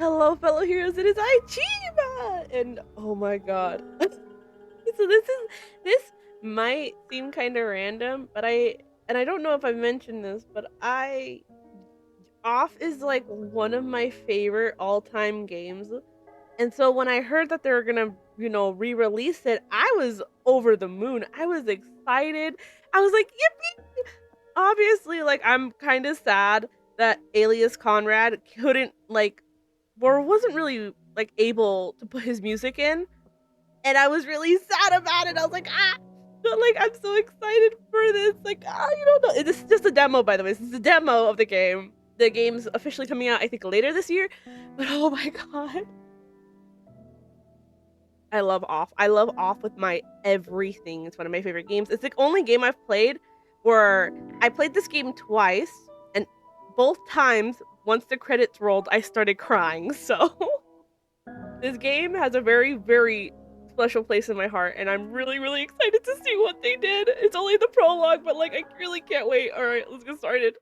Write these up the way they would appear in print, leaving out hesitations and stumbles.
Hello, fellow heroes. It is I, CHIMA, and oh my god. So this might seem kind of random, but I don't know if I mentioned this, but I Off is like one of my favorite all-time games. And so when I heard that they were gonna, re-release it, I was over the moon. I was excited. I was like, yippee! Obviously, like I'm kind of sad that Alias Conrad couldn't or wasn't really like able to put his music in, and I was really sad about it. I was like, ah, but like I'm so excited for this. Like, you don't know. This is just a demo, by the way. This is a demo of the game. The game's officially coming out, I think, later this year. But oh my god, I love Off. I love Off with my everything. It's one of my favorite games. It's the only game I've played where I played this game twice, and both times, once the credits rolled, I started crying. So this game has a very, very special place in my heart, and I'm really, really excited to see what they did. It's only the prologue, but like I really can't wait. All right, let's get started.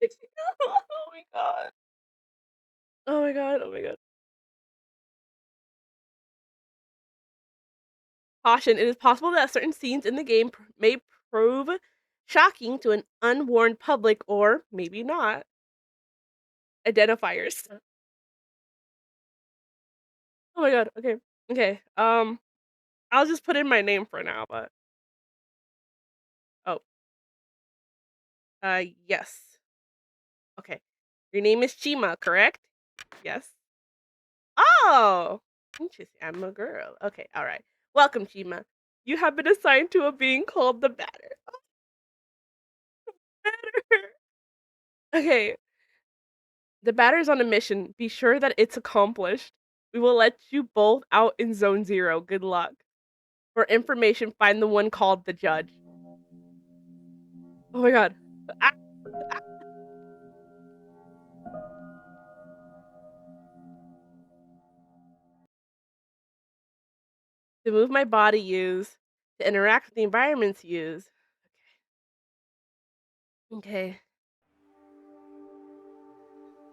Oh my god. Oh my god. Oh my god. Caution, it is possible that certain scenes in the game may prove shocking to an unwarned public or maybe not. Identifiers. Oh my god. Okay. Okay. I'll just put in my name for now, but oh, yes. Okay. Your name is Chima, correct? Yes. Oh, interesting. I'm a girl. Okay, all right. Welcome, Chima. You have been assigned to a being called the Batter. Batter. Okay, the Batter's on a mission. Be sure that it's accomplished. We will let you both out in Zone Zero. Good luck. For information, find the one called the Judge. Oh my god. Ah, ah. To move my body, use. To interact with the environments, use. Okay.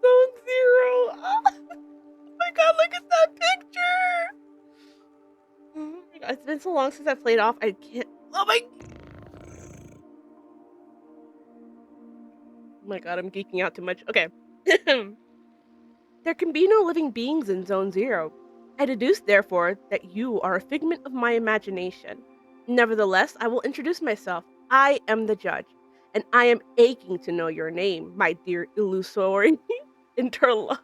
Zone Zero. Ah, oh my god, look at that picture. Oh my god, it's been so long since I played Off. I can't. Oh my god, I'm geeking out too much. Okay. There can be no living beings in Zone Zero. I deduce, therefore, that you are a figment of my imagination. Nevertheless, I will introduce myself. I am the judge, and I am aching to know your name, my dear illusory interlock.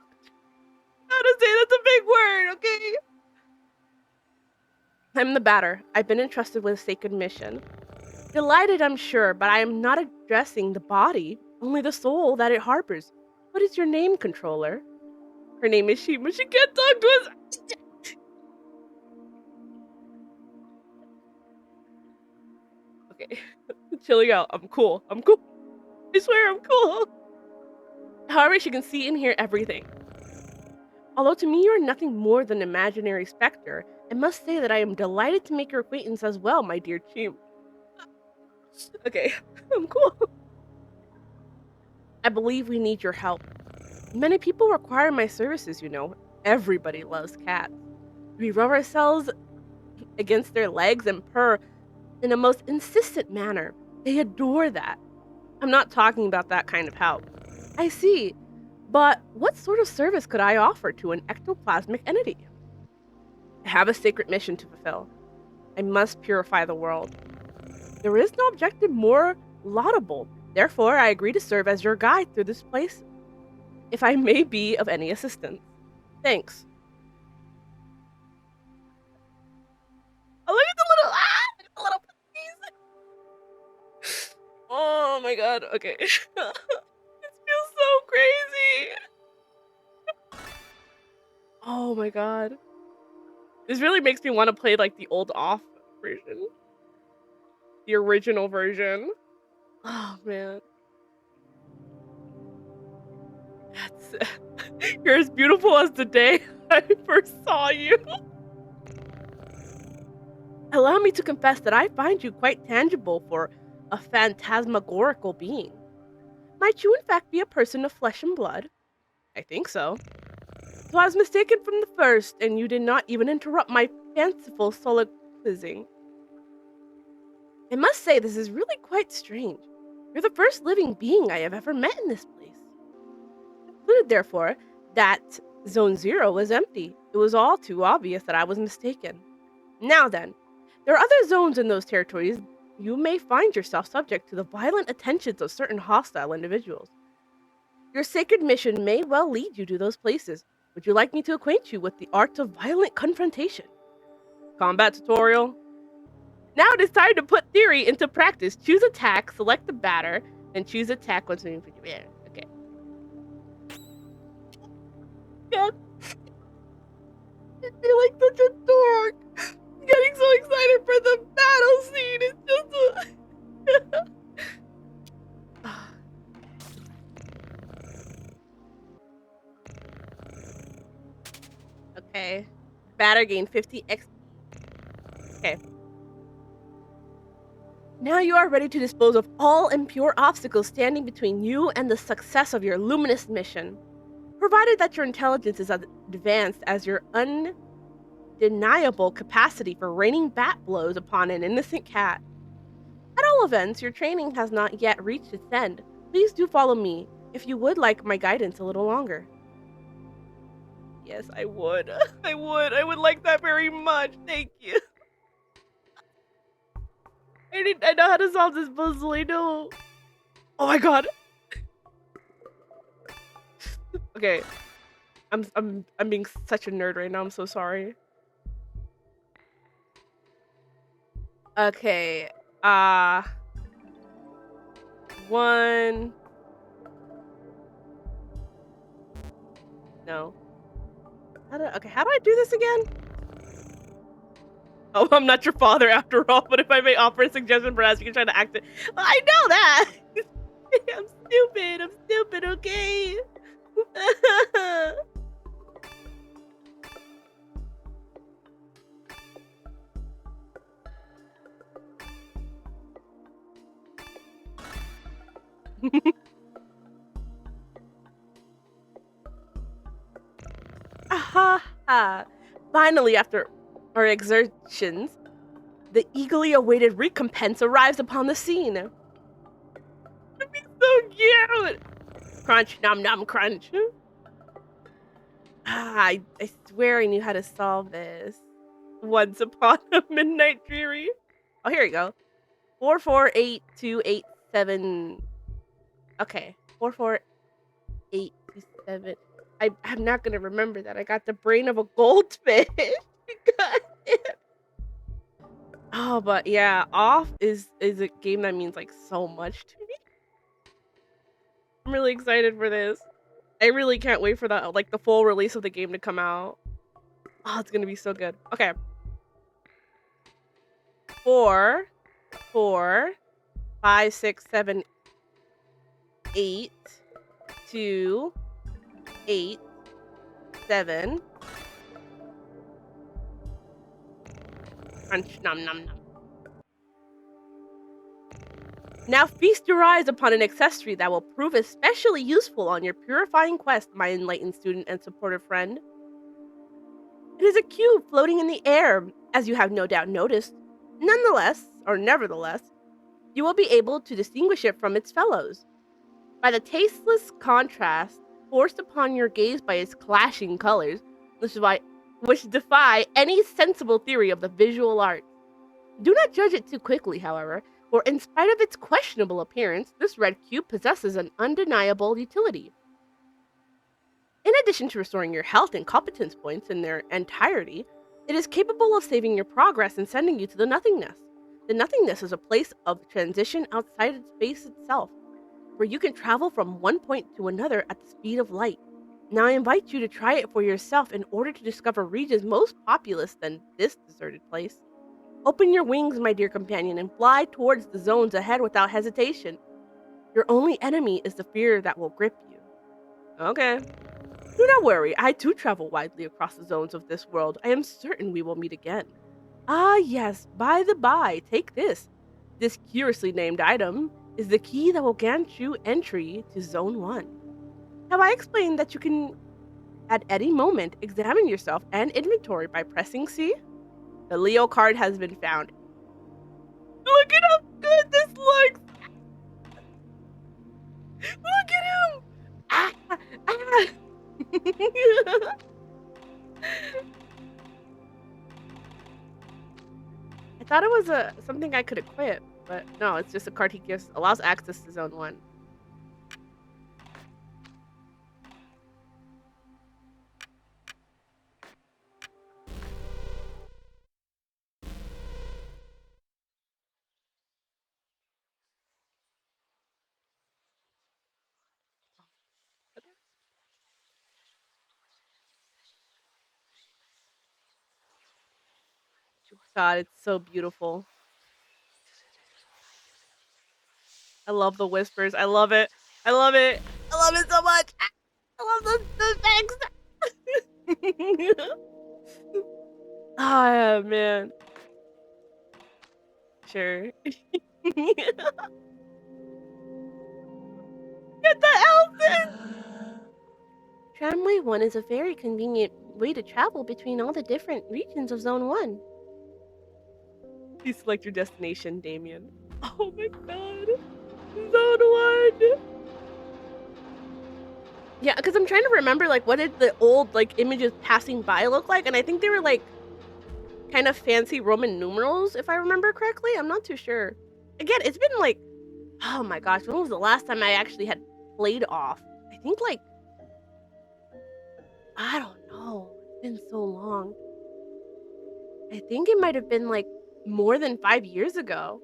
How to say that's a big word, okay? I'm the Batter. I've been entrusted with a sacred mission. Delighted, I'm sure, but I am not addressing the body, only the soul that it harbors. What is your name, controller? Her name is Shima. She can't talk to us. Okay, chilling out. I'm cool. I'm cool. I swear I'm cool. However, she can see and hear everything. Although to me you are nothing more than an imaginary specter, I must say that I am delighted to make your acquaintance as well, my dear Chim. Okay, I'm cool. I believe we need your help. Many people require my services, you know. Everybody loves cats. We rub ourselves against their legs and purr in a most insistent manner. They adore that. I'm not talking about that kind of help. I see. But what sort of service could I offer to an ectoplasmic entity? I have a sacred mission to fulfill. I must purify the world. There is no objective more laudable. Therefore, I agree to serve as your guide through this place, if I may be of any assistance. Thanks. Oh, look at the little puppies. Oh my god. Okay. This feels so crazy. Oh my god. This really makes me want to play like the old Off version, the original version. Oh man, that's you're as beautiful as the day I first saw you. Allow me to confess that I find you quite tangible for a phantasmagorical being. Might you in fact be a person of flesh and blood? I think so. So I was mistaken from the first, and you did not even interrupt my fanciful soliloquizing. I must say this is really quite strange. You're the first living being I have ever met in this place. I concluded, therefore, that Zone 0 was empty. It was all too obvious that I was mistaken. Now then, there are other zones in those territories. You may find yourself subject to the violent attentions of certain hostile individuals. Your sacred mission may well lead you to those places. Would you like me to acquaint you with the art of violent confrontation? Combat tutorial. Now it is time to put theory into practice. Choose attack, select the batter, and choose attack once moving for your banner. Okay. God. I feel like such a dork. I'm getting so excited for the battle scene. It's just Okay. Batter gain 50 XP. Okay. Now you are ready to dispose of all impure obstacles standing between you and the success of your luminous mission. Provided that your intelligence is as advanced as your undeniable capacity for raining bat blows upon an innocent cat. At all events, your training has not yet reached its end. Please do follow me, if you would like my guidance a little longer. Yes, I would. I would like that very much. Thank you. I know how to solve this puzzle. I know. Oh my god. Okay. I'm being such a nerd right now. I'm so sorry. Okay. One. No. How do I do this again? Oh, I'm not your father after all, but if I may offer a suggestion, perhaps you can try to act it. I know that! I'm stupid, okay? Aha! Finally, after our exertions, the eagerly awaited recompense arrives upon the scene. It'd be so cute! Crunch, nom nom, crunch. I swear I knew how to solve this. Once upon a midnight dreary. Oh, here we go. 448287. Okay, 44827. I'm not gonna remember that. I got the brain of a goldfish. God damn. Oh, but yeah, Off is a game that means like so much to me. I'm really excited for this. I really can't wait for the full release of the game to come out. Oh, it's gonna be so good. Okay. 4, 4, 5, 6, 7, 8, 2, 8, 7. Crunch, nom nom nom. Now feast your eyes upon an accessory that will prove especially useful on your purifying quest, my enlightened student and supportive friend. It is a cube floating in the air, as you have no doubt noticed. Nevertheless, you will be able to distinguish it from its fellows. By the tasteless contrast forced upon your gaze by its clashing colors, which defy any sensible theory of the visual arts. Do not judge it too quickly, however, for in spite of its questionable appearance, this red cube possesses an undeniable utility. In addition to restoring your health and competence points in their entirety, it is capable of saving your progress and sending you to the nothingness. The nothingness is a place of transition outside of space itself, where you can travel from one point to another at the speed of light. Now I invite you to try it for yourself in order to discover regions most populous than this deserted place. Open your wings, my dear companion, and fly towards the zones ahead without hesitation. Your only enemy is the fear that will grip you. Okay. Do not worry, I too travel widely across the zones of this world. I am certain we will meet again. Ah yes, by the by, take this. This curiously named item is the key that will grant you entry to Zone 1. Have I explained that you can At any moment, examine yourself and inventory by pressing C. The Leo card has been found. Look at how good this looks! Look at him! Ah! Ah! I thought it was something I could equip, but no, it's just a card he gives, allows access to Zone 1. God, it's so beautiful. I love the whispers. I love it. I love it. I love it so much. Ah, I love the effects. Oh man. Sure. Get the Elton! Tramway 1 is a very convenient way to travel between all the different regions of Zone 1. Please select your destination, Damien. Oh my god. Zone 1! Yeah, because I'm trying to remember, like, what did the old, like, images passing by look like? And I think they were, like, kind of fancy Roman numerals, if I remember correctly. I'm not too sure. Again, it's been, like, oh my gosh, when was the last time I actually had played off? I think, like, I don't know. It's been so long. I think it might have been, like, more than 5 years ago.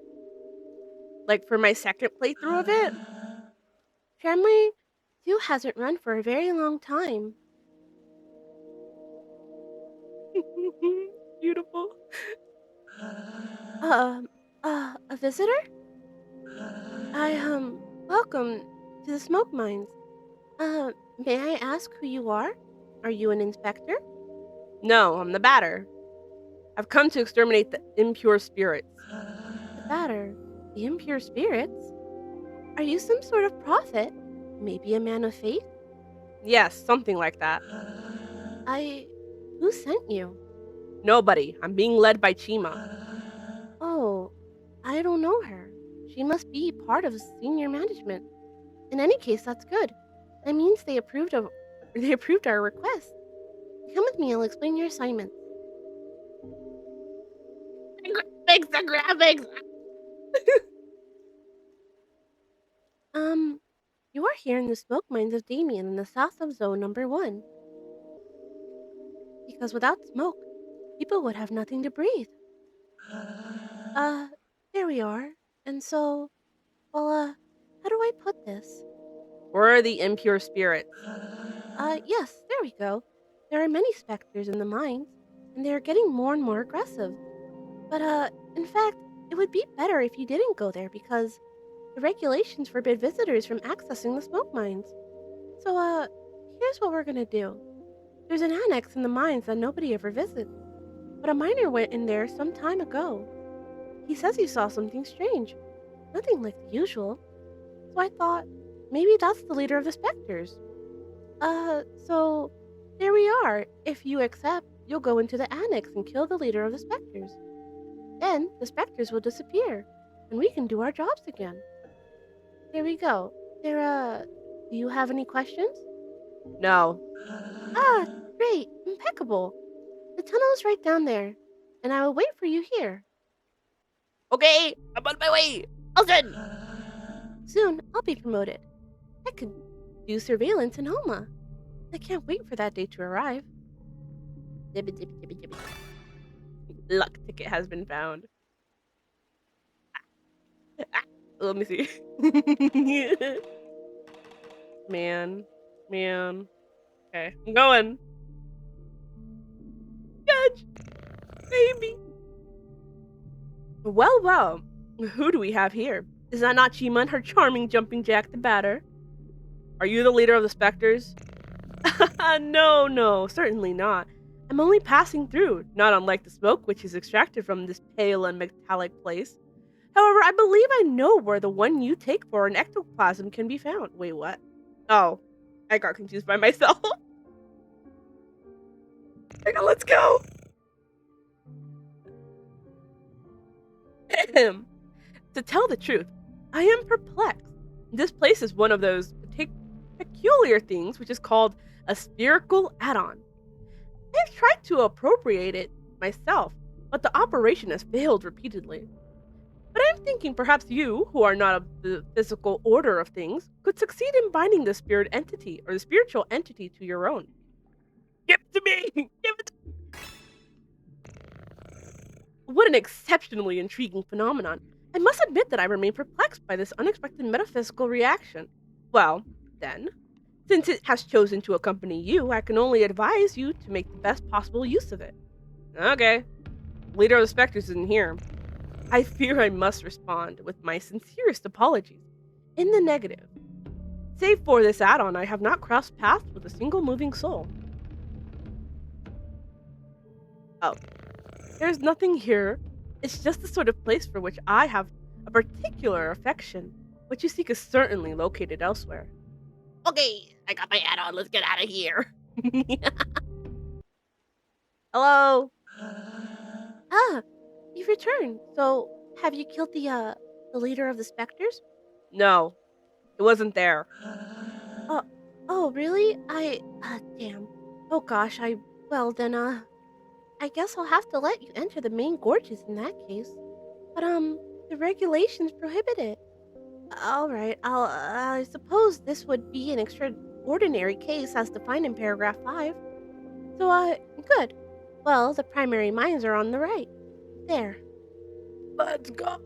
Like, for my second playthrough of it. Tramway 2 hasn't run for a very long time. Beautiful. Um, a visitor? Welcome to the smoke mines. May I ask who you are? Are you an inspector? No, I'm the batter. I've come to exterminate the impure spirits. The batter? The impure spirits? Are you some sort of prophet? Maybe a man of faith? Yes, something like that. Who sent you? Nobody. I'm being led by CHIMA. Oh, I don't know her. She must be part of senior management. In any case, that's good. That means they approved our request. Come with me, I'll explain your assignments. The graphics! Um, you are here in the smoke mines of Damien in the south of Zone Number 1. Because without smoke, people would have nothing to breathe. Uh, there we are. And so, how do I put this? Where are the impure spirits? Yes, there we go. There are many specters in the mines, and they are getting more and more aggressive. But, in fact, it would be better if you didn't go there because the regulations forbid visitors from accessing the smoke mines. So, here's what we're gonna do. There's an annex in the mines that nobody ever visits, but a miner went in there some time ago. He says he saw something strange, nothing like the usual. So I thought, maybe that's the leader of the specters. So there we are. If you accept, you'll go into the annex and kill the leader of the specters. Then the specters will disappear, and we can do our jobs again. There we go. Do you have any questions? No. Ah, great. Impeccable. The tunnel is right down there, and I will wait for you here. Okay, I'm on my way. Elton! Soon, I'll be promoted. I could do surveillance in Homa. I can't wait for that day to arrive. Dibby, dibby, dibby, dibby. Luck ticket has been found. Ah, let me see. Man. Okay, I'm going. Judge, baby. Well. Who do we have here? Is that not Chima and her charming jumping jack the batter? Are you the leader of the specters? No, certainly not. I'm only passing through, not unlike the smoke which is extracted from this pale and metallic place. However, I believe I know where the one you take for an ectoplasm can be found. Wait, what? Oh, I got confused by myself. Hang on, let's go. To tell the truth, I am perplexed. This place is one of those peculiar things which is called a spherical add-on. I've tried to appropriate it myself, but the operation has failed repeatedly. But I'm thinking perhaps you, who are not of the physical order of things, could succeed in binding the spirit entity or the spiritual entity to your own. Give it to me! Give it to me! What an exceptionally intriguing phenomenon. I must admit that I remain perplexed by this unexpected metaphysical reaction. Well, then, since it has chosen to accompany you, I can only advise you to make the best possible use of it. Okay. Leader of the Spectres isn't here. I fear I must respond with my sincerest apologies. In the negative. Save for this add-on, I have not crossed paths with a single moving soul. Oh. There's nothing here. It's just the sort of place for which I have a particular affection. What you seek is certainly located elsewhere. Okay, I got my add-on. Let's get out of here. Hello? Ah, you've returned. So, have you killed the leader of the Spectres? No, it wasn't there. Oh, really? Damn. Oh gosh, well then, I guess I'll have to let you enter the main gorges in that case. But, the regulations prohibit it. Alright, I suppose this would be an extraordinary case as defined in paragraph 5. So, good. Well, the primary mines are on the right. There. Let's go.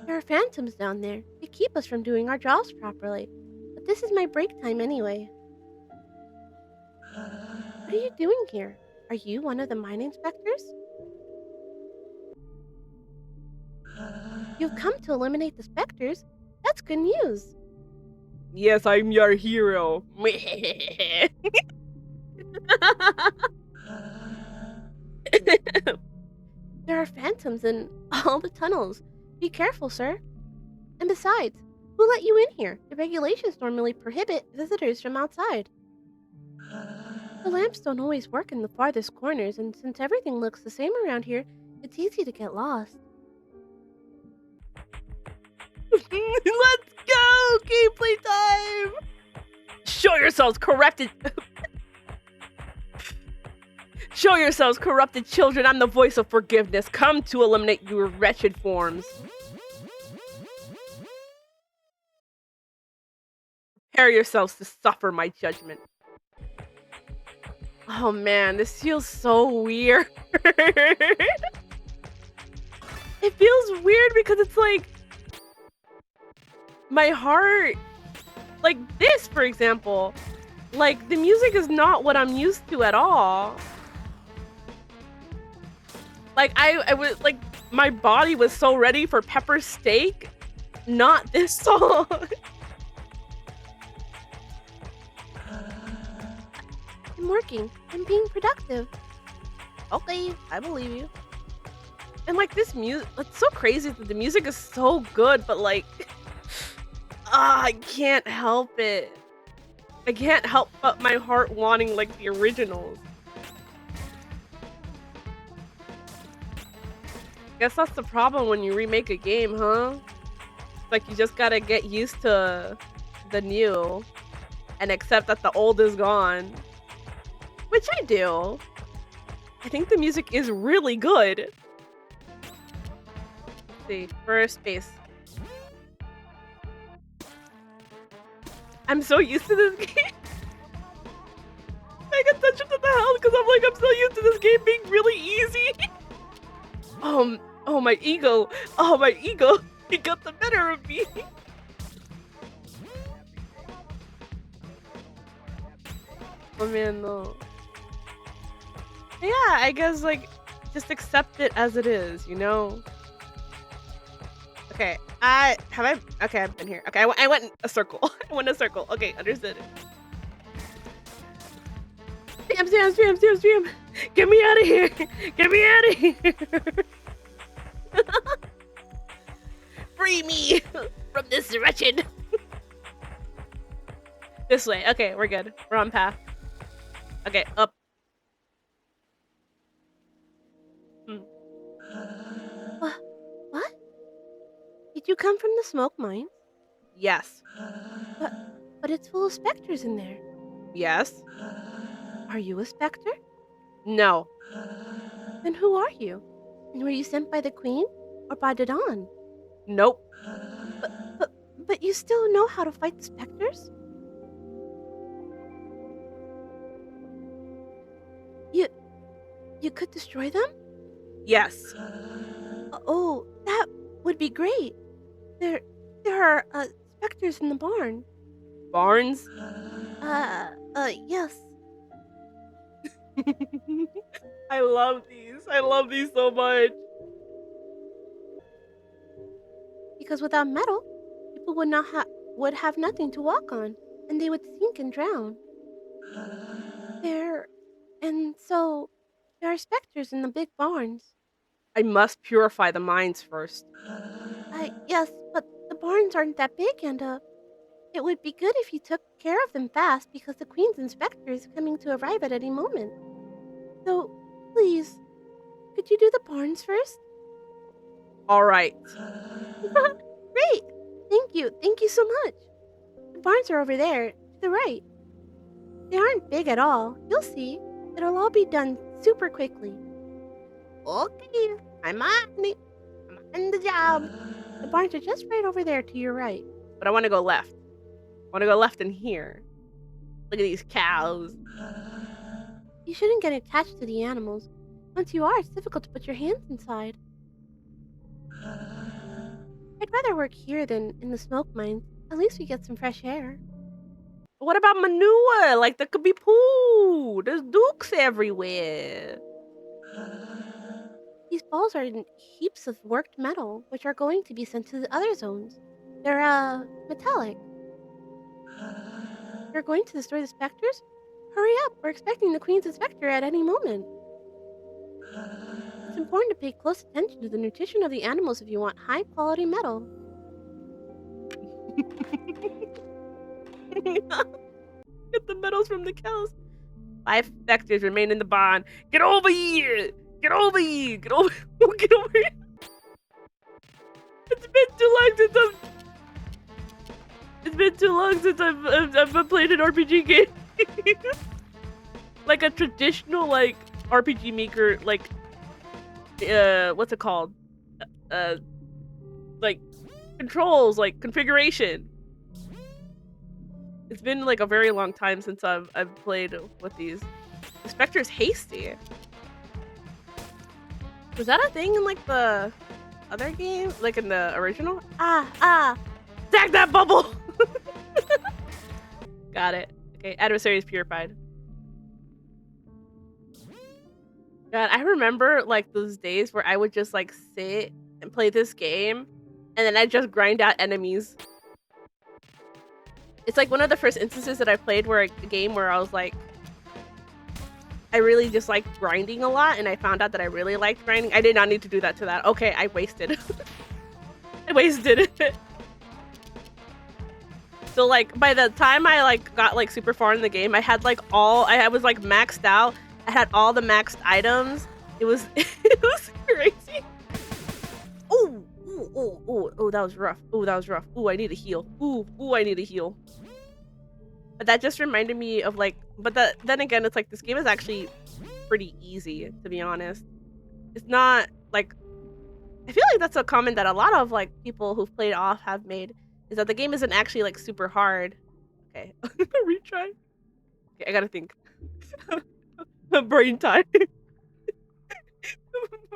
There are phantoms down there. They keep us from doing our jobs properly. But this is my break time anyway. What are you doing here? Are you one of the mine inspectors? You've come to eliminate the specters? That's good news. Yes, I'm your hero. There are phantoms in all the tunnels. Be careful, sir. And besides, who let you in here? The regulations normally prohibit visitors from outside. The lamps don't always work in the farthest corners, and since everything looks the same around here, it's easy to get lost. Let's go! Gameplay time! Show yourselves corrupted... Show yourselves corrupted children. I'm the voice of forgiveness. Come to eliminate your wretched forms. Prepare yourselves to suffer my judgment. Oh man, this feels so weird. It feels weird because it's like... my heart... like this, for example. Like, the music is not what I'm used to at all. Like, I was, like, my body was so ready for pepper steak. Not this song. I'm working. I'm being productive. Okay, I believe you. And, like, this music, it's so crazy that the music is so good, but, like, I can't help it. I can't help but my heart wanting, like, the originals. Guess that's the problem when you remake a game, huh? It's like you just gotta get used to the new and accept that the old is gone. Which I do. I think the music is really good. Let's see, first space. I'm so used to this game. I got touched into the hell because I'm so used to this game being really easy. Oh my ego. Oh my ego. It got the better of me. Oh man, no. Yeah, I guess like just accept it as it is, you know? Okay, okay, I've been here. Okay, I went in a circle. I went in a circle. Okay, understood. Spam. Get me out of here. Get me out of here. Free me from this wretched. This way. Okay, we're good. We're on path. Okay, up. Hmm. What? Did you come from the smoke mines? Yes. But but it's full of specters in there. Yes. Are you a specter? No. Then who are you? And were you sent by the queen or by the dawn? Nope. But but but you still know how to fight the specters? You you could destroy them? Yes. Oh, that would be great. There there are specters in the barn. Barnes? Yes. I love these. I love these so much. Because without metal, people would have nothing to walk on, and they would sink and drown. There and so there are specters in the big barns. I must purify the mines first. Yes, but the barns aren't that big, and it would be good if you took care of them fast because the queen's inspector is coming to arrive at any moment. So, please, could you do the barns first? All right. Great! Thank you so much. The barns are over there, to the right. They aren't big at all. You'll see. It'll all be done super quickly. Okay, I'm on it. I'm on the job. The barns are just right over there to your right. But I want to go left. I want to go left in here. Look at these cows. You shouldn't get attached to the animals. Once you are, it's difficult to put your hands inside. I'd rather work here than in the smoke mines. At least we get some fresh air. What about manure? Like, there could be poo. There's dukes everywhere. These balls are in heaps of worked metal, which are going to be sent to the other zones. They're, metallic. You're going to destroy the specters? Hurry up, we're expecting the Queen's inspector at any moment. It's important to pay close attention to the nutrition of the animals if you want high-quality metal. Get the metals from the cows. 5 specters remain in the barn. Get over here! Get over here! Get over Get over here! It's been too long since I've played an RPG game. Like a traditional like RPG maker, like what's it called? Like controls, like configuration. It's been like a very long time since I've played with these. The Spectre's hasty. Was that a thing in like the other game? Like in the original? Tag that bubble! Got it. Okay, adversary is purified. God, I remember like those days where I would just like sit and play this game and then I'd just grind out enemies. It's like one of the first instances that I played where a game where I was like, I really just liked grinding a lot, and I found out that I really liked grinding. I did not need to do that to that. Okay, I wasted. I wasted it. So like by the time I like got like super far in the game, I had like I was like maxed out. I had all the maxed items. It was it was crazy. Oh, that was rough. Oh, that was rough. Oh, I need a heal. Ooh, I need a heal. But that just reminded me of like, then again, it's like this game is actually pretty easy, to be honest. It's not like, I feel like that's a comment that a lot of like people who've played off have made, is that the game isn't actually like super hard. Okay, retry. Okay, I gotta think. Brain time.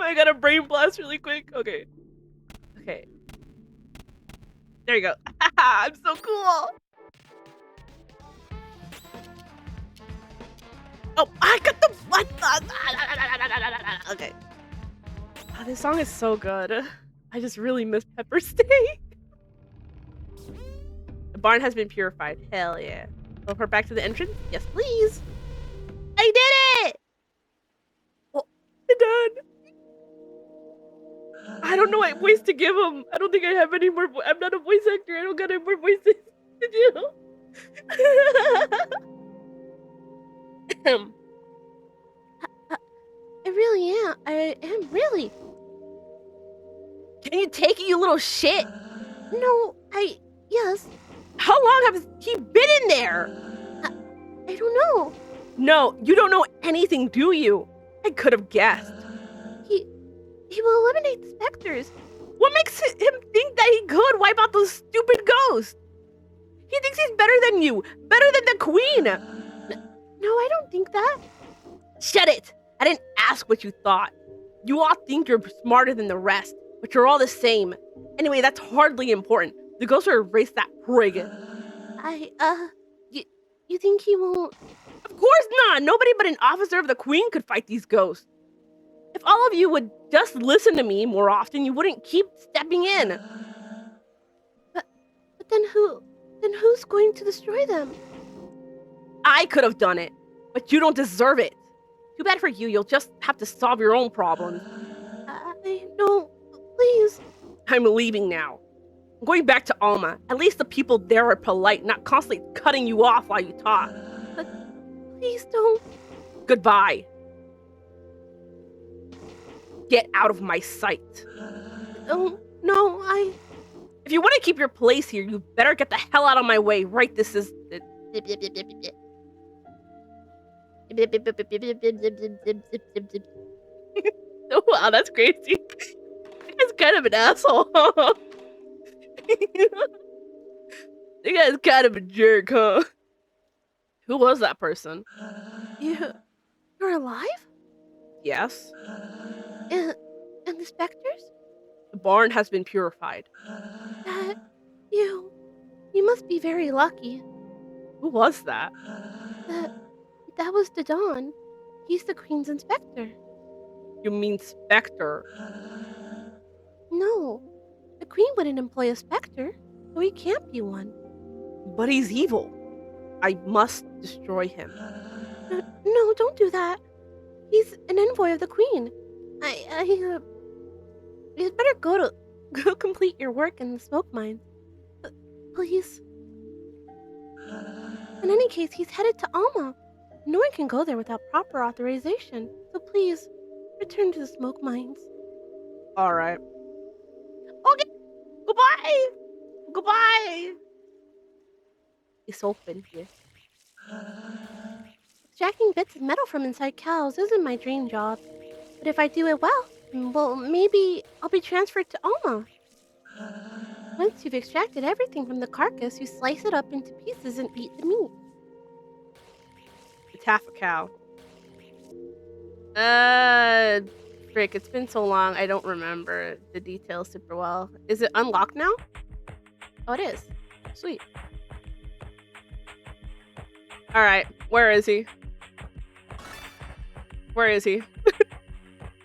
I got a brain blast really quick. Okay. Okay. There you go. I'm so cool. Oh, I got the what? Okay. Oh, this song is so good. I just really miss Pepper Steak. The barn has been purified. Hell yeah. Teleport back to the entrance? Yes, please. I did it! Oh, I'm done. I don't know what voice to give him. I don't think I have any more. I'm not a voice actor. I don't got any more voices to do. I am really. Can you take it, you little shit? No, yes. How long has he been in there? I don't know. No, you don't know anything, do you? I could have guessed. He will eliminate the specters. What makes him think that he could wipe out those stupid ghosts? He thinks he's better than you, better than the queen. No, I don't think that. Shut it! I didn't ask what you thought. You all think you're smarter than the rest, but you're all the same. Anyway, that's hardly important. The ghosts will erase that prig. You think he won't? Of course not! Nobody but an officer of the queen could fight these ghosts. If all of you would just listen to me more often, you wouldn't keep stepping in. But then who's going to destroy them? I could have done it, but you don't deserve it. Too bad for you, you'll just have to solve your own problems. No, please. I'm leaving now. I'm going back to Alma. At least the people there are polite, not constantly cutting you off while you talk. But please don't. Goodbye. Get out of my sight. No, If you want to keep your place here, you better get the hell out of my way right this is... Oh, wow, that's crazy. He's kind of an asshole. The guy's kind of a jerk, huh? Who was that person? You're alive? Yes. And the specters? The barn has been purified. You must be very lucky. Who was that? That was the Dawn. He's the Queen's inspector. You mean Spectre? No, the Queen wouldn't employ a specter, so he can't be one. But he's evil. I must destroy him. No, don't do that. He's an envoy of the Queen. You'd better go complete your work in the smoke mine. Please. In any case, he's headed to Alma. No one can go there without proper authorization, so please, return to the smoke mines. Alright. Okay. Goodbye! Goodbye! It's open here. Extracting bits of metal from inside cows isn't my dream job. But if I do it well, maybe I'll be transferred to Alma. Once you've extracted everything from the carcass, you slice it up into pieces and eat the meat. It's half a cow. Frick, it's been so long, I don't remember the details super well. Is it unlocked now? Oh, it is. Sweet. Alright, where is he? Where is he?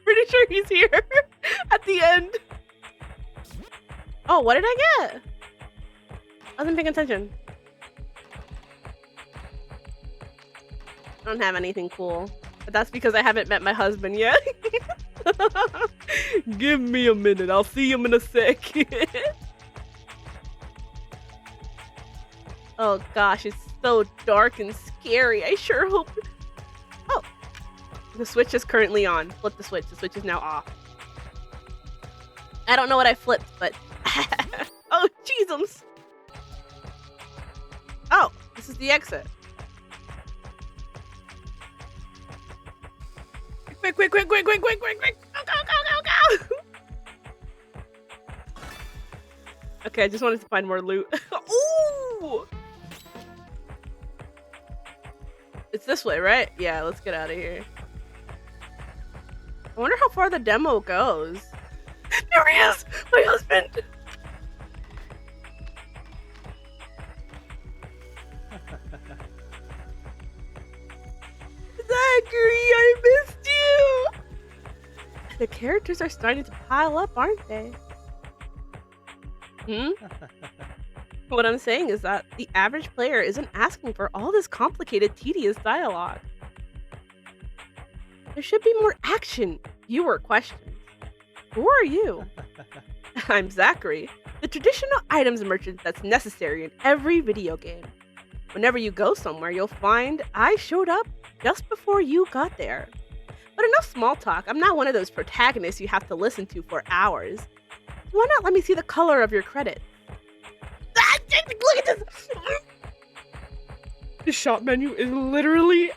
Pretty sure he's here at the end. Oh, what did I get? I wasn't paying attention. I don't have anything cool, but that's because I haven't met my husband yet. Give me a minute, I'll see him in a second. Oh gosh, it's so dark and scary. I sure hope... Oh, the switch is currently on. Flip the switch is now off. I don't know what I flipped, but... Oh, jeezums! Oh, this is the exit. Quick! Go! Okay, I just wanted to find more loot. Ooh! It's this way, right? Yeah, let's get out of here. I wonder how far the demo goes. There he is! My husband! Zachary, I missed you! The characters are starting to pile up, aren't they? What I'm saying is that the average player isn't asking for all this complicated, tedious dialogue. There should be more action, fewer questions. Who are you? I'm Zachary, the traditional items merchant that's necessary in every video game. Whenever you go somewhere, you'll find I showed up just before you got there. But enough small talk. I'm not one of those protagonists you have to listen to for hours. Why not let me see the color of your credit? Ah, look at this! The shop menu is literally...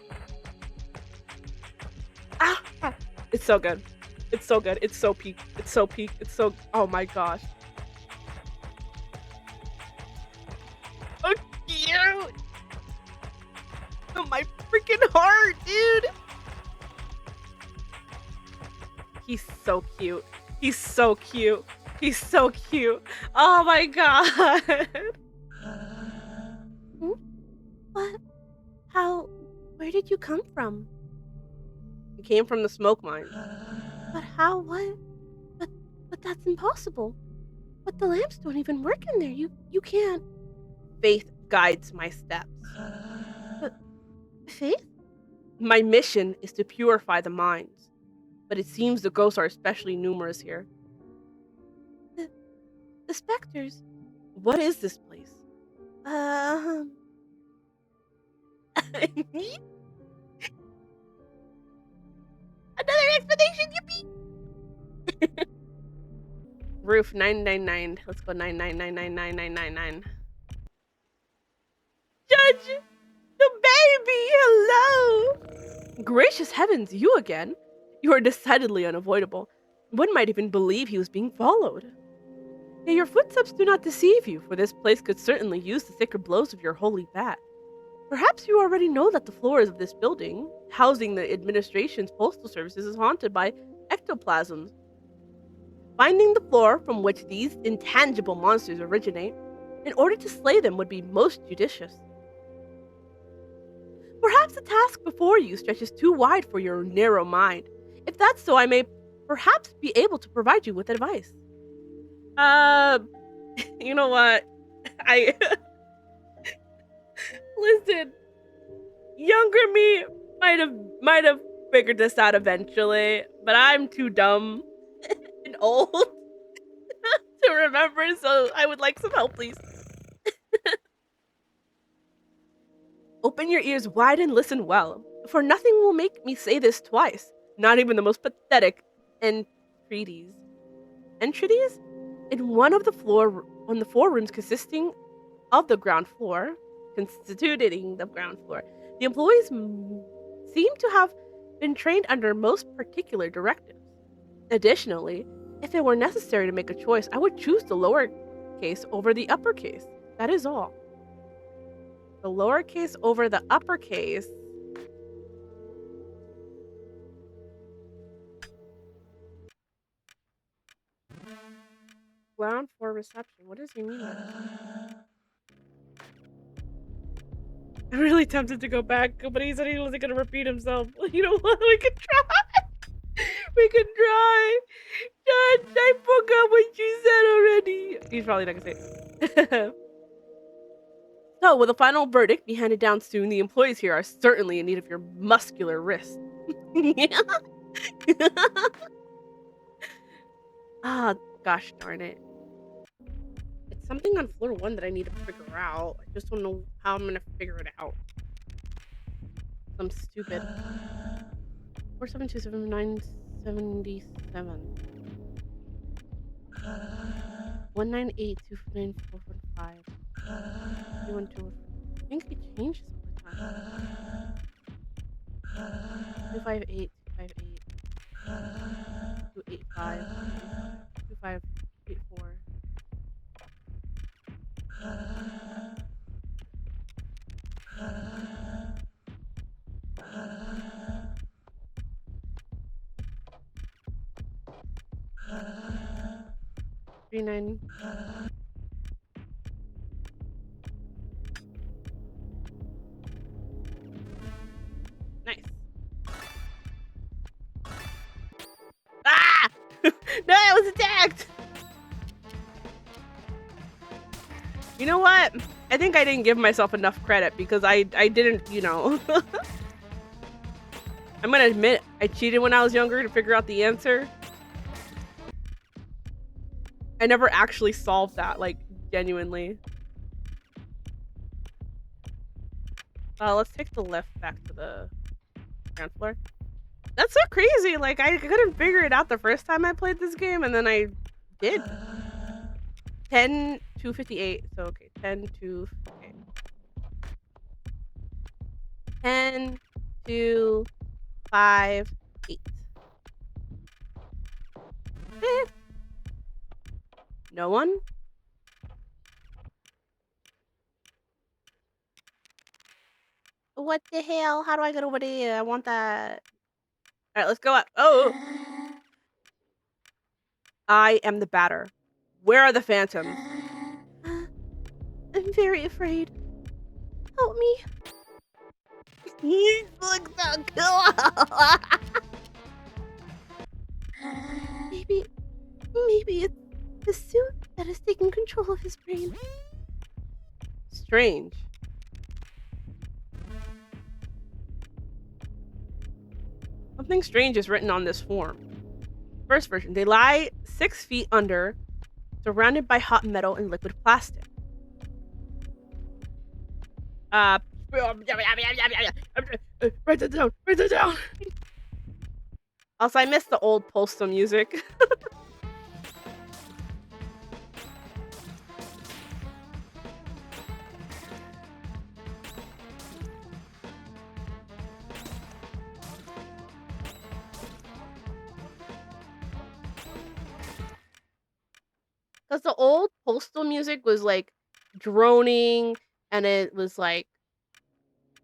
Ah, it's so good. It's so good. It's so peak. It's so peak. It's so... Oh my gosh. So cute! Oh, my freaking heart, dude! He's so cute. He's so cute. He's so cute. Oh my god. What? How? Where did you come from? He came from the smoke mine. But how? What? But that's impossible. But the lamps don't even work in there. You can't. Faith guides my steps. Faith? My mission is to purify the mines, but it seems the ghosts are especially numerous here. The specters. What is this place? Another explanation, yippee! Roof 999. Let's go 999999999. Judge! The baby! Hello! Gracious heavens, you again? You are decidedly unavoidable. One might even believe he was being followed. Yet your footsteps do not deceive you, for this place could certainly use the thicker blows of your holy bat. Perhaps you already know that the floors of this building, housing the administration's postal services, is haunted by ectoplasms. Finding the floor from which these intangible monsters originate, in order to slay them, would be most judicious. Perhaps the task before you stretches too wide for your narrow mind. If that's so, I may perhaps be able to provide you with advice. You know what? Listen, younger me might have figured this out eventually, but I'm too dumb and old to remember, so I would like some help, please. Open your ears wide and listen well, for nothing will make me say this twice, not even the most pathetic entreaties. Entreaties? In one of the four rooms constituting the ground floor, the employees seem to have been trained under most particular directives. Additionally, if it were necessary to make a choice, I would choose the lower case over the uppercase. That is all. The lowercase over the uppercase. Ground floor reception. What does he mean by that? I'm really tempted to go back, but he said he wasn't gonna repeat himself. You know what? We could try. We could try. Judge, I forgot what you said already. He's probably not gonna say it. So, will the final verdict be handed down soon? The employees here are certainly in need of your muscular wrist. Ah, gosh darn it. It's something on floor 1 that I need to figure out. I just don't know how I'm gonna figure it out. I'm stupid. 4727977. 1982945. 312. I think it changes over time. 258 258 285 2584. Three nine. Nice. Ah! No, I was attacked! You know what? I think I didn't give myself enough credit because I didn't, you know. I'm gonna admit, I cheated when I was younger to figure out the answer. I never actually solved that, like, genuinely. Let's take the lift back to the ground floor. That's so crazy. Like, I couldn't figure it out the first time I played this game, and then I did. 10 to 58. So, okay, 10 to 58. 10 to 5, 8. No one? What the hell? How do I get over there? I want that. All right, let's go up. Oh, I am the batter. Where are the phantoms? I'm very afraid. Help me. He looks so cool. Maybe it's the suit that has taken control of his brain. Strange. Something strange is written on this form. First version, they lie 6 feet under, surrounded by hot metal and liquid plastic. Write that down. Write that down. Also, I miss the old postal music. Because the old postal music was like droning, and it was like,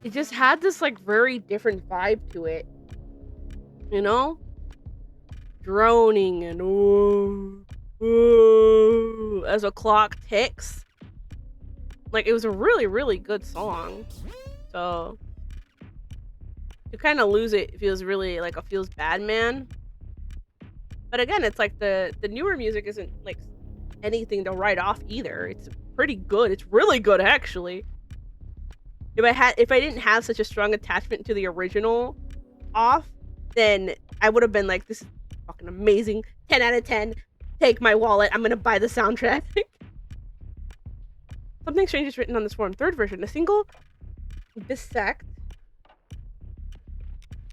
it just had this like very different vibe to it, you know? Droning and as a clock ticks. Like, it was a really, really good song. So to kind of lose it feels really like a feels bad man. But again, it's like the newer music isn't like anything to write off either. It's pretty good. It's really good actually. If I didn't have such a strong attachment to the original off, then I would have been like, this is fucking amazing. 10 out of 10. Take my wallet. I'm gonna buy the soundtrack. Something strange is written on this form. Third version. A single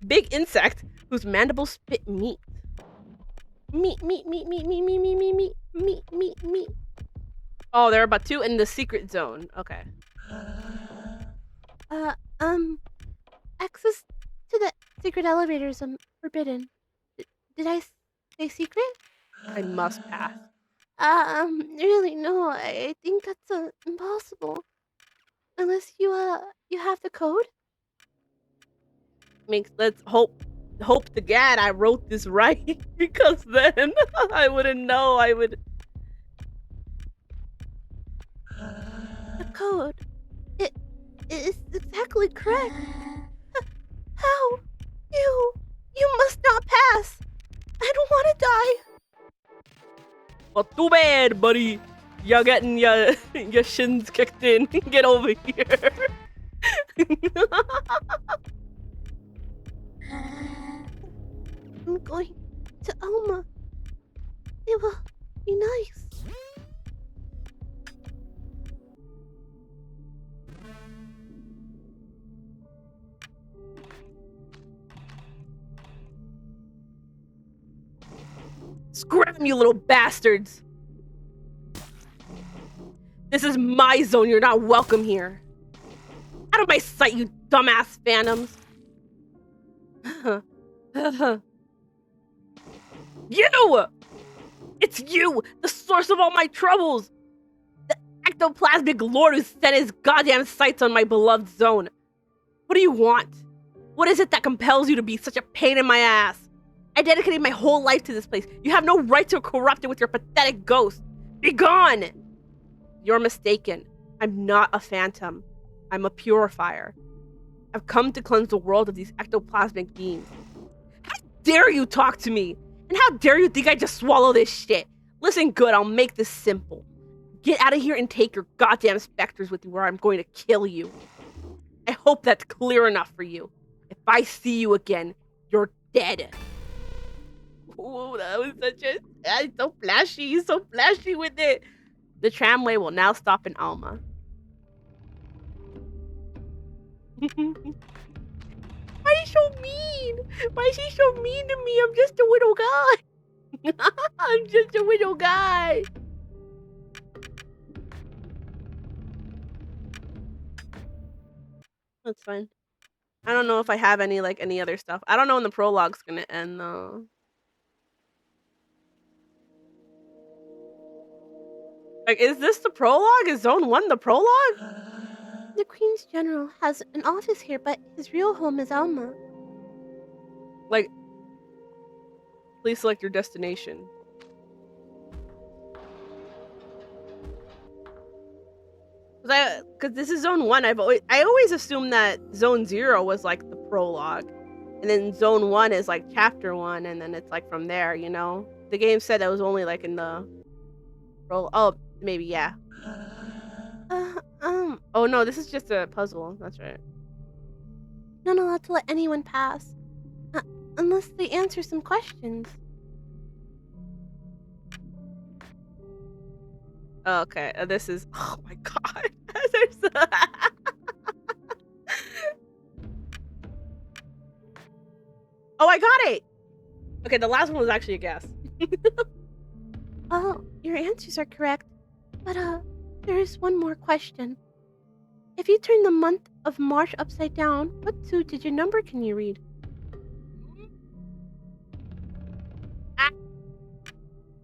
big insect whose mandibles spit meat. Meat. Oh, there are about 2 in the secret zone. Okay. Access to the secret elevators forbidden. Did I say secret? I must pass. Really, no. I think that's impossible. Unless you have the code? Let's hope to God I wrote this right, because then I wouldn't know. The code. It is exactly correct. How? You must not pass. I don't want to die. Well, too bad, buddy. You're getting your shins kicked in. Get over here. I'm going to Alma. It will be nice. Scram, you little bastards. This is my zone. You're not welcome here. Out of my sight, you dumbass phantoms. You! It's you! The source of all my troubles! The ectoplasmic lord who set his goddamn sights on my beloved zone. What do you want? What is it that compels you to be such a pain in my ass? I dedicated my whole life to this place. You have no right to corrupt it with your pathetic ghost. Be gone! You're mistaken. I'm not a phantom. I'm a purifier. I've come to cleanse the world of these ectoplasmic beings. How dare you talk to me? And how dare you think I just swallow this shit? Listen good, I'll make this simple. Get out of here and take your goddamn specters with you, or I'm going to kill you. I hope that's clear enough for you. If I see you again, you're dead. Oh, that was such a... He's so flashy with it. The tramway will now stop in Alma. Why did so mean? Why is she so mean to me? I'm just a little guy. I'm just a little guy. That's fine. I don't know if I have any other stuff. I don't know when the prologue's gonna end though. Like, is this the prologue? Is Zone 1 the prologue? The Queen's General has an office here, but his real home is Alma. Like, please select your destination. Cause this is Zone 1. I always assumed that Zone 0 was like the prologue, and then Zone 1 is like Chapter 1, and then it's like from there. You know, the game said that was only like in the Oh, maybe yeah. Oh no, this is just a puzzle. That's right. Not allowed to let anyone pass, unless they answer some questions. Okay, this is. Oh my god. Oh, I got it! Okay, the last one was actually a guess. Oh, your answers are correct. But, there is one more question. If you turn the month of March upside down, what two-digit number can you read?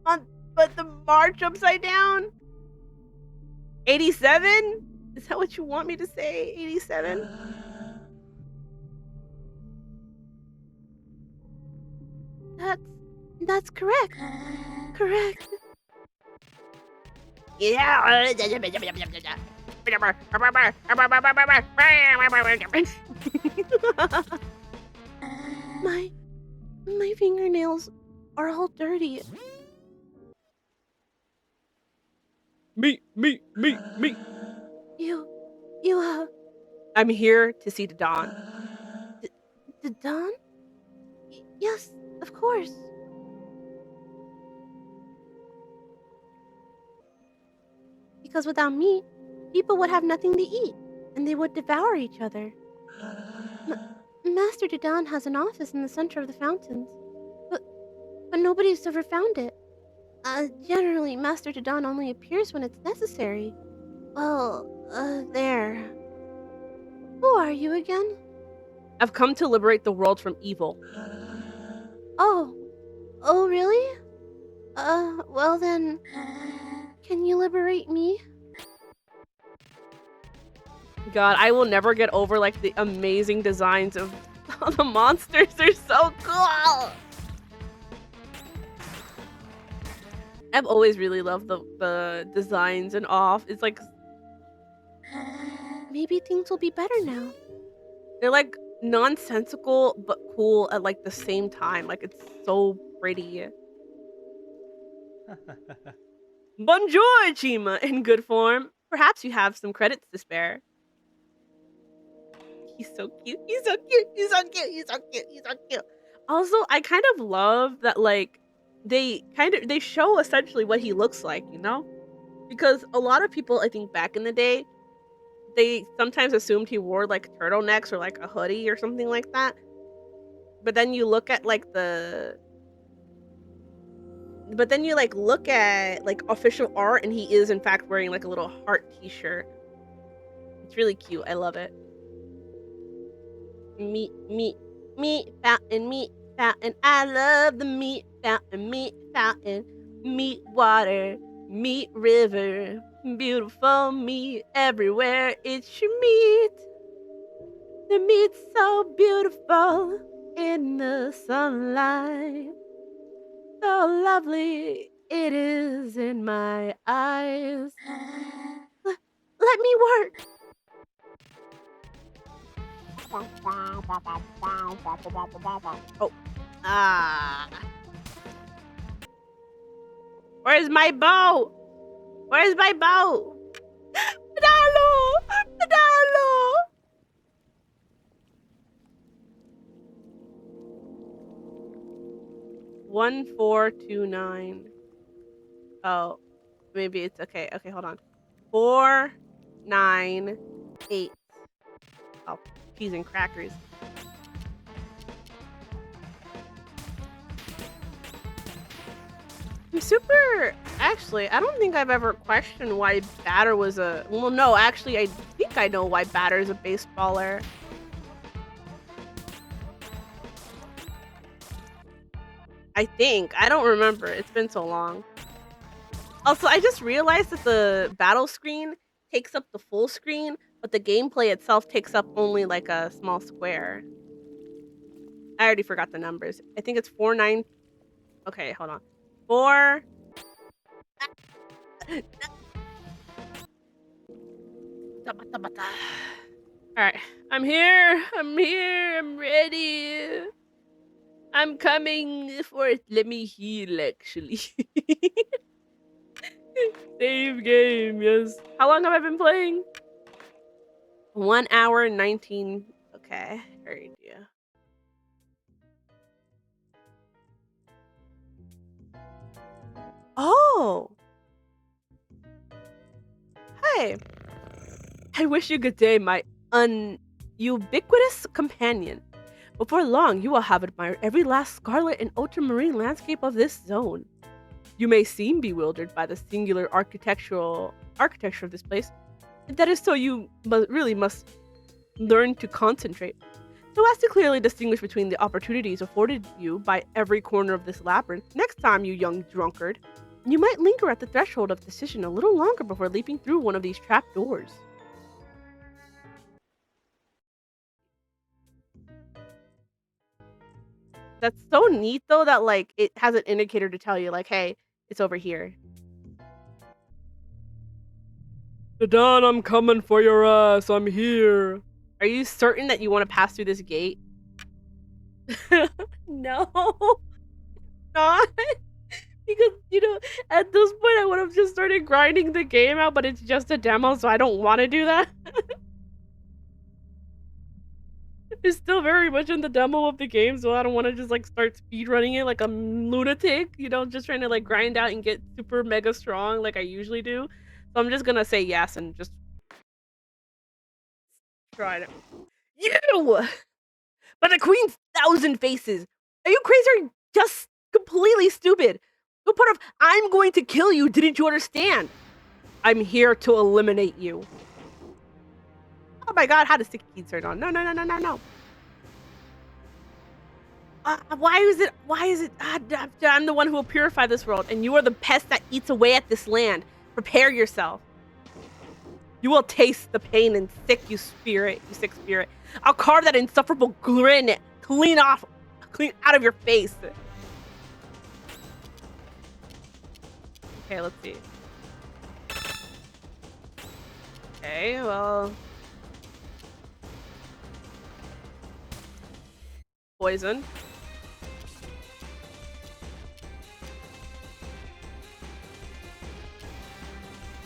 But the March upside down? 87? Is that what you want me to say? 87? That's correct. Correct. Yeah. My fingernails are all dirty. Me. You, I'm here to see the dawn. The dawn? Yes, of course. Because without me, people would have nothing to eat, and they would devour each other. Master Dadan has an office in the center of the fountains, but nobody's ever found it. Generally, Master Dadan only appears when it's necessary. Well, there. Who are you again? I've come to liberate the world from evil. Oh. Oh, really? Well then, can you liberate me? God, I will never get over, like, the amazing designs of the monsters. They're so cool! I've always really loved the designs and off. It's like... Maybe things will be better now. They're, like, nonsensical, but cool at, like, the same time. Like, it's so pretty. Bonjour, Chima, in good form. Perhaps you have some credits to spare. He's so cute. He's so cute. He's so cute. He's so cute. He's so cute. Also, I kind of love that, like, they show essentially what he looks like, you know? Because a lot of people, I think back in the day, they sometimes assumed he wore, like, turtlenecks or, like, a hoodie or something like that. But then you look at, like, look at, like, official art, and he is, in fact, wearing, like, a little heart t-shirt. It's really cute. I love it. Meat, fountain. I love the meat fountain. Meat water, meat river. Beautiful meat everywhere. It's your meat. The meat's so beautiful in the sunlight. So lovely it is in my eyes. Let me work. Oh. Ah. Where's my bow? Where's my bow? Pedalo! Pedalo! One, 4, 2, 9. Oh, maybe it's okay. Okay, hold on. 4, 9, 8. Oh, cheese and crackers. I'm super. Actually, I don't think I've ever questioned why Batter was a. Well, no, actually, I think I know why Batter is a baseballer. I think. I don't remember. It's been so long. Also, I just realized that the battle screen takes up the full screen, but the gameplay itself takes up only like a small square. I already forgot the numbers. I think it's 4-9. Okay, hold on. 4. Alright. I'm here. I'm here. I'm ready. I'm coming for it. Let me heal, actually. Save game, yes. How long have I been playing? 1 hour and 19. Okay, great idea. Oh! Hey! I wish you good day, my ubiquitous companion. Before long, you will have admired every last scarlet and ultramarine landscape of this zone. You may seem bewildered by the singular architecture of this place. That is so you really must learn to concentrate, so as to clearly distinguish between the opportunities afforded you by every corner of this labyrinth. Next time, you young drunkard, you might linger at the threshold of decision a little longer before leaping through one of these trap doors. That's so neat though that like it has an indicator to tell you like, hey, it's over here. Dawn, I'm coming for your ass. I'm here. Are you certain that you want to pass through this gate? No, not. Because, you know, at this point I would have just started grinding the game out, but it's just a demo, so I don't want to do that. It's still very much in the demo of the game, so I don't want to just like start speedrunning it like a lunatic, you know, just trying to like grind out and get super mega strong like I usually do. So I'm just gonna say yes and just try it. You! By the Queen's 1,000 faces! Are you crazy or just completely stupid? No part of I'm going to kill you, didn't you understand? I'm here to eliminate you. Oh my god, how does sticky keys turn on? No, no, no, no, no, no. Why is it, I'm the one who will purify this world, and you are the pest that eats away at this land. Prepare yourself. You will taste the pain and sick, you sick spirit. I'll carve that insufferable grin clean out of your face. Okay, let's see. Okay, well. Poison.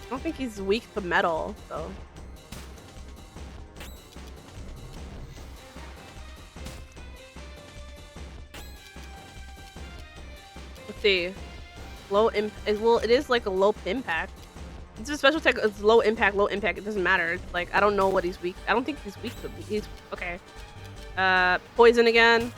I don't think he's weak to metal, so. Let's see. Low impact. Well, it is like a low impact. It's a special tech. It's low impact, low impact. It doesn't matter. It's like I don't know what he's weak. I don't think he's weak to. He's okay. Poison again.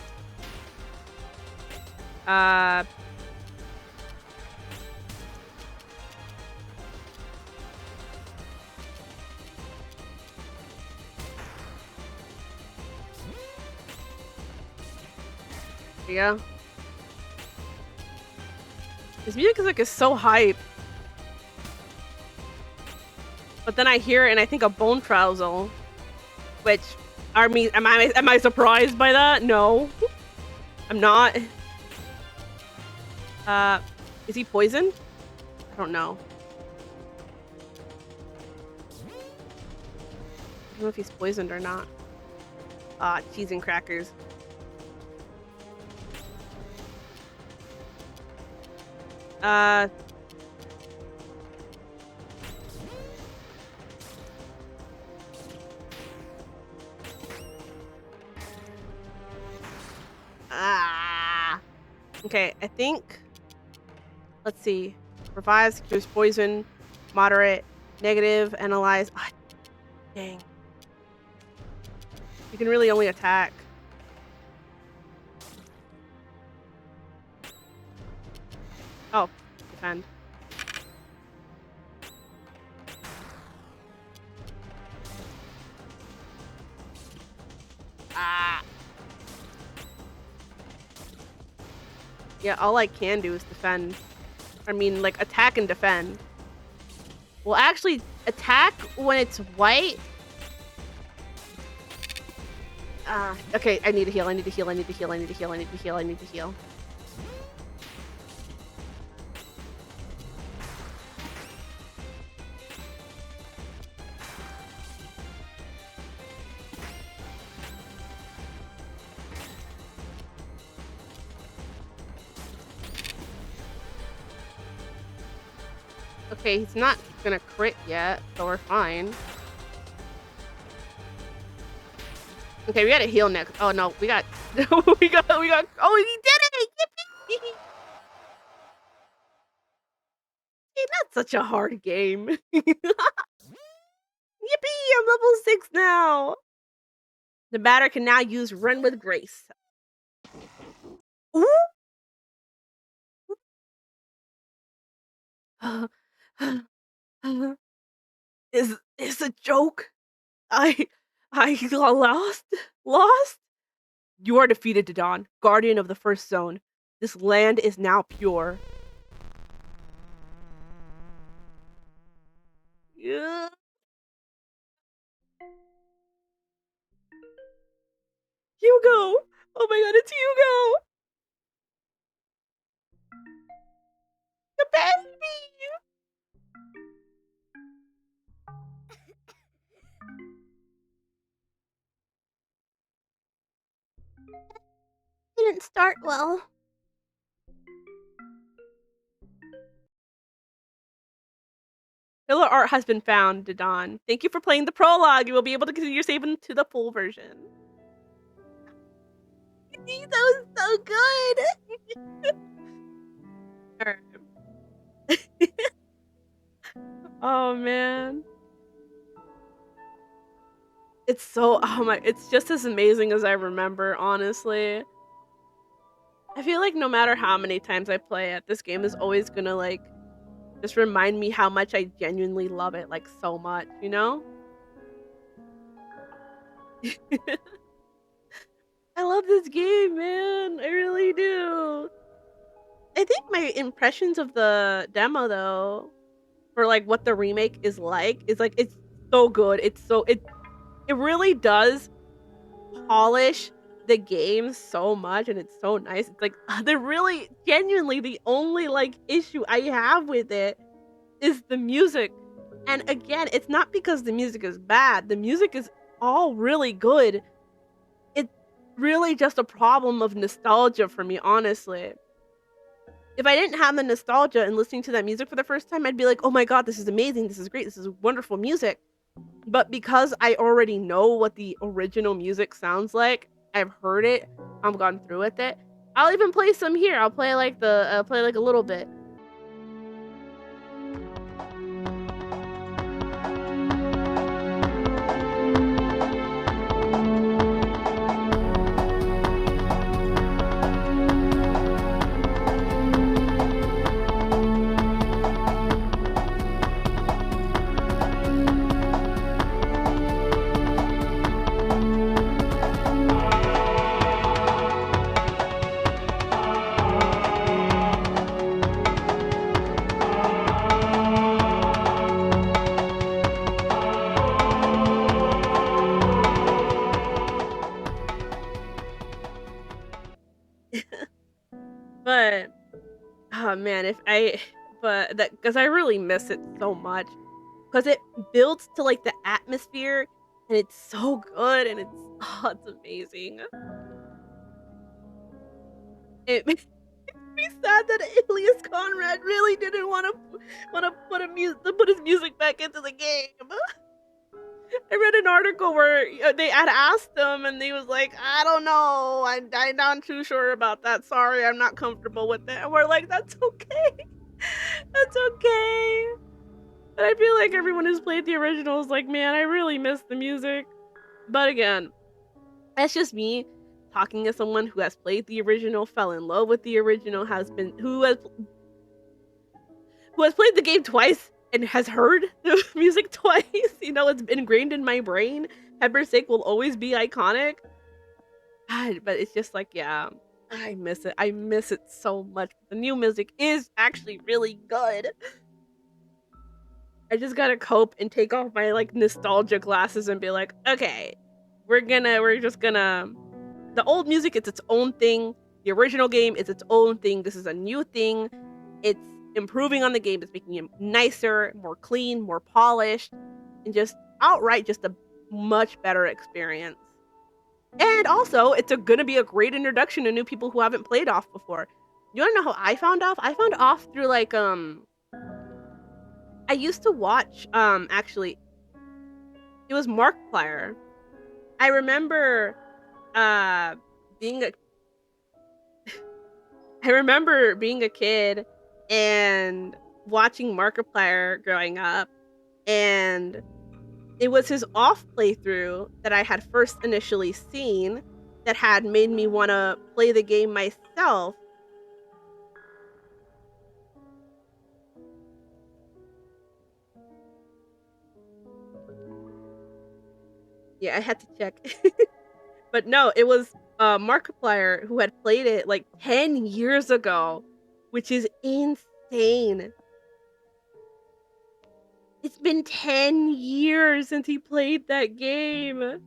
Yeah. His music is so hype. But then I hear it and I think of Bone Trousel, which am I surprised by that? No, I'm not. Is he poisoned? I don't know. I don't know if he's poisoned or not. Cheese and crackers. Okay, I think. Let's see. Revives, cures poison, moderate, negative, analyze. Ah, dang. You can really only attack. Oh, defend. Ah. Yeah, all I can do is defend. I mean, like, attack and defend. Well, actually, attack when it's white. Okay, I need to heal, I need to heal, I need to heal, I need to heal, I need to heal, I need to heal. Okay, he's not gonna crit yet, so we're fine. Okay, we gotta heal next. Oh no, we got, oh, he did it! Yippee! Hey, not such a hard game. Yippee! I'm level 6 now. The batter can now use Run with Grace. Ooh! Is a joke? I lost? Lost? You are defeated, Dodon, guardian of the first zone. This land is now pure. Yeah. Hugo! Oh my god, it's Hugo! The baby! Didn't start well. Filler art has been found, Dodon. Thank you for playing the prologue. You will be able to continue your saving to the full version. That was so good! Alright. Oh man. It's so, oh my, it's just as amazing as I remember, honestly. I feel like no matter how many times I play it, this game is always gonna, like, just remind me how much I genuinely love it, like, so much, you know? I love this game, man. I really do. I think my impressions of the demo, though, for, like, what the remake is, like, it's so good. It really does polish the game so much, and it's so nice. It's like, they're really genuinely the only, like, issue I have with it is the music. And again, it's not because the music is bad. The music is all really good. It's really just a problem of nostalgia for me, honestly. If I didn't have the nostalgia and listening to that music for the first time, I'd be like, "Oh my god, this is amazing. This is great. This is wonderful music." But because I already know what the original music sounds like, I've heard it, I've gone through with it. I'll even play some here. I'll play like play like a little bit. But oh man, if I but that because I really miss it so much because it builds to like the atmosphere and it's so good and it's oh, it's amazing. It makes me sad that Alias Conrad really didn't want to put his music back into the game. I read an article where they had asked him, and he was like, "I don't know. I'm not too sure about that. Sorry, I'm not comfortable with it." And we're like, "That's okay. That's okay." But I feel like everyone who's played the original is like, "Man, I really miss the music." But again, that's just me talking to someone who has played the original, fell in love with the original, who has who has played the game twice and has heard the music twice, you know, it's ingrained in my brain. Pepper's Sake will always be iconic. God, but it's just like, yeah, I miss it. I miss it so much. The new music is actually really good. I just gotta cope and take off my like nostalgia glasses and be like, okay, we're just gonna. The old music, it's its own thing. The original game is its own thing. This is a new thing. It's improving on the game. It's making it nicer, more clean, more polished, and just outright just a much better experience. And also, it's gonna be a great introduction to new people who haven't played off before. You wanna know how I found off? I found off through like I used to watch actually it was Markiplier. I remember uh being a I remember being a kid and watching Markiplier growing up, and it was his off playthrough that I had first initially seen that had made me wanna play the game myself. Yeah, I had to check. But no, it was, Markiplier who had played it, like, 10 years ago, which is insane. It's been 10 years since he played that game. And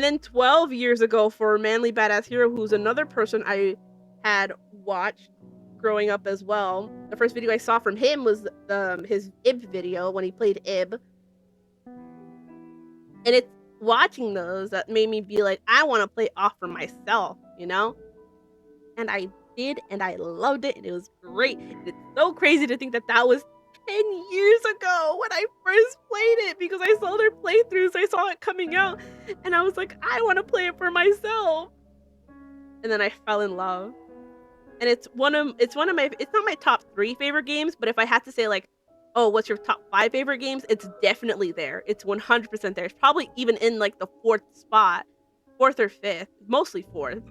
then 12 years ago for Manly Badass Hero, who's another person I had watched growing up as well. The first video I saw from him was his Ib video when he played Ib. And it's watching those that made me be like, I want to play off for myself, you know? And I did, and I loved it, and it was great. And it's so crazy to think that that was 10 years ago when I first played it because I saw their playthroughs, I saw it coming out, and I was like, I want to play it for myself. And then I fell in love. And it's one of my it's not my top 3 favorite games, but if I had to say like, "Oh, what's your top 5 favorite games?" It's definitely there. It's 100% there. It's probably even in like the 4th spot, 4th or 5th, mostly 4th.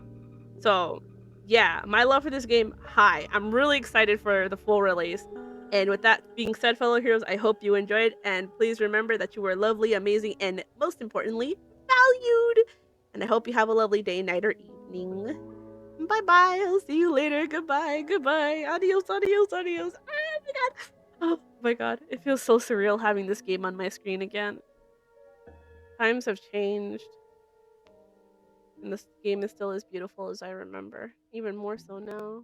So, yeah, my love for this game, high. I'm really excited for the full release. And with that being said, fellow heroes, I hope you enjoyed, and please remember that you were lovely, amazing, and most importantly, valued. And I hope you have a lovely day, night, or evening. Bye bye. I'll see you later. Goodbye. Goodbye. Adios. Adios. Adios. Oh my god. Oh my god. It feels so surreal having this game on my screen again. Times have changed. And this game is still as beautiful as I remember. Even more so now.